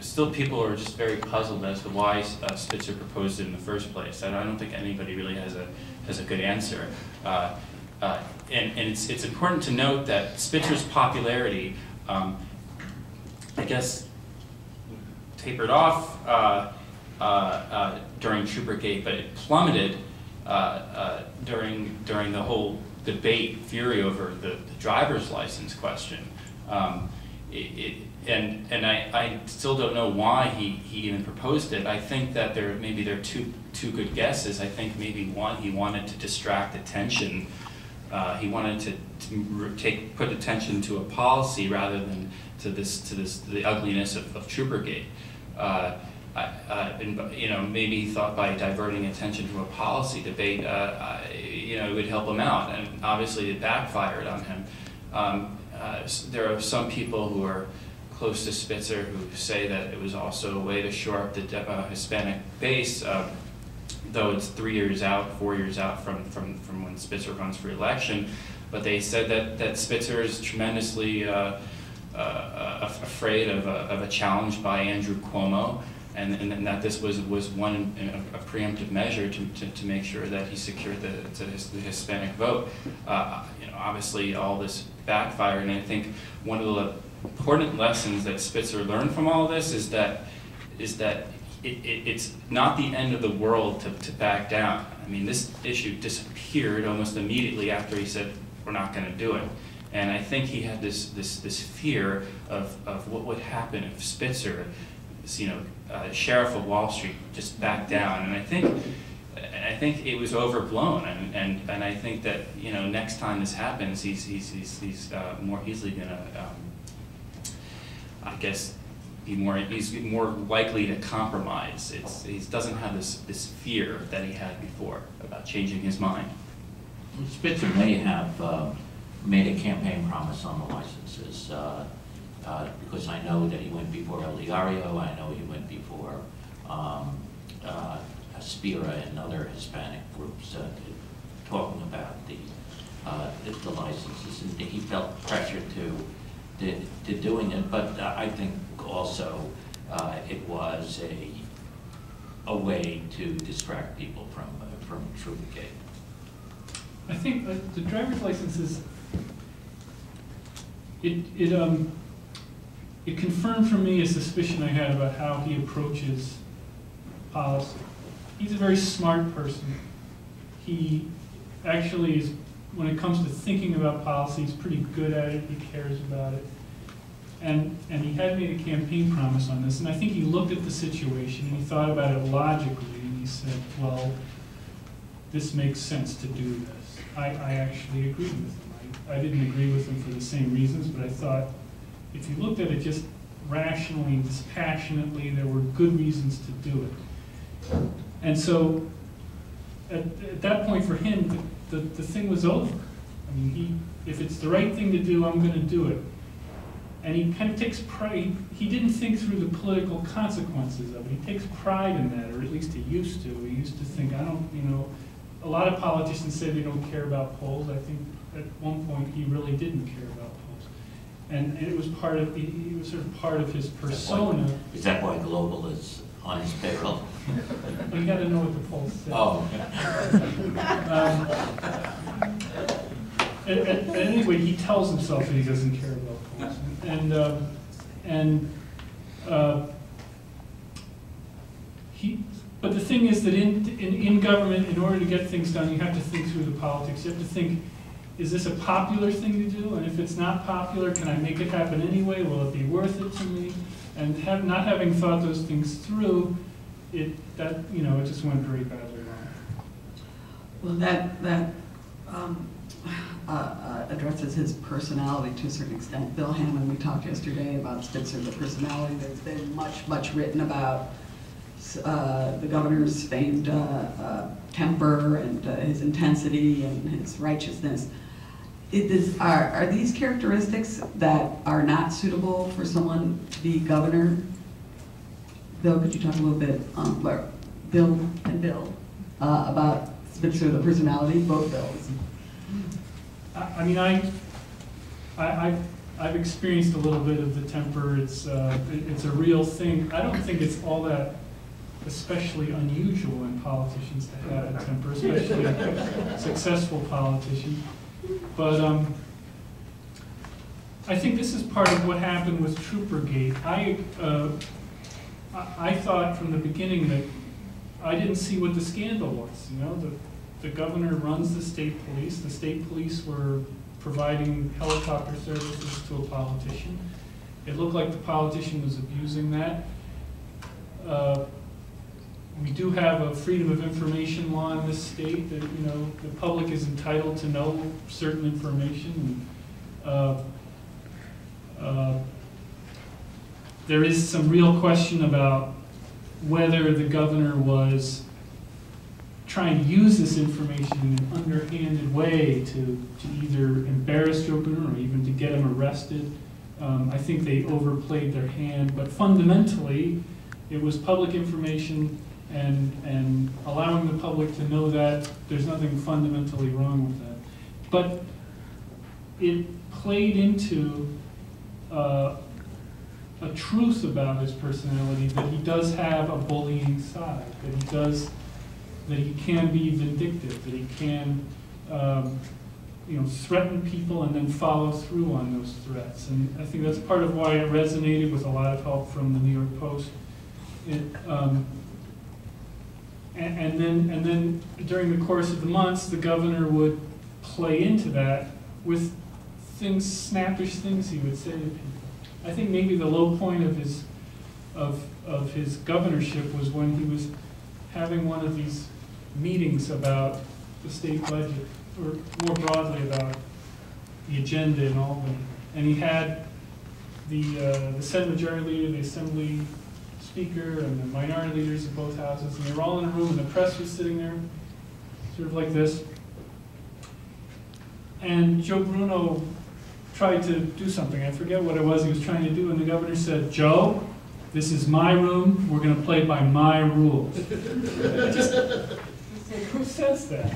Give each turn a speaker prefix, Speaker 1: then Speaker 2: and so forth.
Speaker 1: still people are just very puzzled as to why Spitzer proposed it in the first place. And I don't think anybody really has a good answer. And it's important to note that Spitzer's popularity, I guess, tapered off during Troopergate, but it plummeted during the whole debate, fury over the driver's license question. And I still don't know why he even proposed it. I think that maybe there are two good guesses. I think maybe one, he wanted to distract attention. He wanted to put attention to a policy rather than to the ugliness of Troopergate. And maybe he thought by diverting attention to a policy debate, it would help him out. And obviously, it backfired on him. There are some people who are close to Spitzer who say that it was also a way to shore up the Hispanic base, though it's 3 years out, 4 years out from when Spitzer runs for election. But they said that Spitzer is tremendously afraid of a challenge by Andrew Cuomo, and that this was one a preemptive measure to make sure that he secured the Hispanic vote. Obviously, all this backfired, and I think one of the important lessons that Spitzer learned from all this is that it's not the end of the world to back down. I mean, this issue disappeared almost immediately after he said, we're not going to do it. And I think he had this fear of what would happen if Spitzer, sheriff of Wall Street, just backed down. And I think it was overblown. And I think that next time this happens, he's more easily going to, I guess, he's more likely to compromise. He doesn't have this fear that he had before about changing his mind.
Speaker 2: Spitzer may have made a campaign promise on the licenses, because I know that he went before El Diario, I know he went before Aspira and other Hispanic groups talking about the licenses, and he felt pressure to doing it, but I think also it was a way to distract people from Troopergate.
Speaker 3: I think the driver's licenses, it confirmed for me a suspicion I had about how he approaches policy. He's a very smart person. He actually is, when it comes to thinking about policy, he's pretty good at it. He cares about it. And he had made a campaign promise on this, and I think he looked at the situation and he thought about it logically, and he said, well, this makes sense to do this. I actually agreed with him. I didn't agree with him for the same reasons, but I thought if you looked at it just rationally and dispassionately, there were good reasons to do it. And so at that point for him, the thing was over. I mean, if it's the right thing to do, I'm going to do it. And he kind of takes pride. He didn't think through the political consequences of it. He takes pride in that, or at least he used to. He used to think, a lot of politicians say they don't care about polls. I think at one point he really didn't care about polls. And it was he was sort of part of his persona.
Speaker 2: Is that why Global is on his payroll?
Speaker 3: You got to know what the polls say.
Speaker 2: Oh.
Speaker 3: Anyway, he tells himself that he doesn't care about polls. But the thing is that in government, in order to get things done, you have to think through the politics. You have to think, is this a popular thing to do? And if it's not popular, can I make it happen anyway? Will it be worth it to me? And not having thought those things through, it just went very badly wrong.
Speaker 4: Well, that addresses his personality to a certain extent. Bill Hammond, we talked yesterday about Spitzer, the personality. There's been much written about the governor's famed temper and his intensity and his righteousness. Are these characteristics that are not suitable for someone to be governor? Bill, could you talk a little bit, Bill and Bill, about Spitzer, the personality, both Bills?
Speaker 3: I mean, I I've experienced a little bit of the temper. It's a real thing. I don't think it's all that especially unusual in politicians to have a temper, especially successful politicians. But I think this is part of what happened with Troopergate. I thought from the beginning that I didn't see what the scandal was. You know, the governor runs the state police. The state police were providing helicopter services to a politician. It looked like the politician was abusing that. We do have a freedom of information law in this state that, you know, the public is entitled to know certain information. There is some real question about whether the governor was trying to use this information in an underhanded way to either embarrass Joe Bruno or even to get him arrested. I think they overplayed their hand, but fundamentally, it was public information, and allowing the public to know that, there's nothing fundamentally wrong with that. But it played into a truth about his personality, that he does have a bullying side, that he can be vindictive, that he can threaten people and then follow through on those threats. And I think that's part of why it resonated with a lot of help from the New York Post. And then during the course of the months, the governor would play into that with snappish things he would say to people. I think maybe the low point of his governorship was when he was having one of these meetings about the state budget, or more broadly about the agenda in Albany. And he had the Senate Majority Leader, the Assembly Speaker, and the minority leaders of both houses, and they were all in a room, and the press was sitting there, sort of like this. And Joe Bruno tried to do something. I forget what it was he was trying to do, and the governor said, "Joe, this is my room. We're going to play by my rules." Who says that?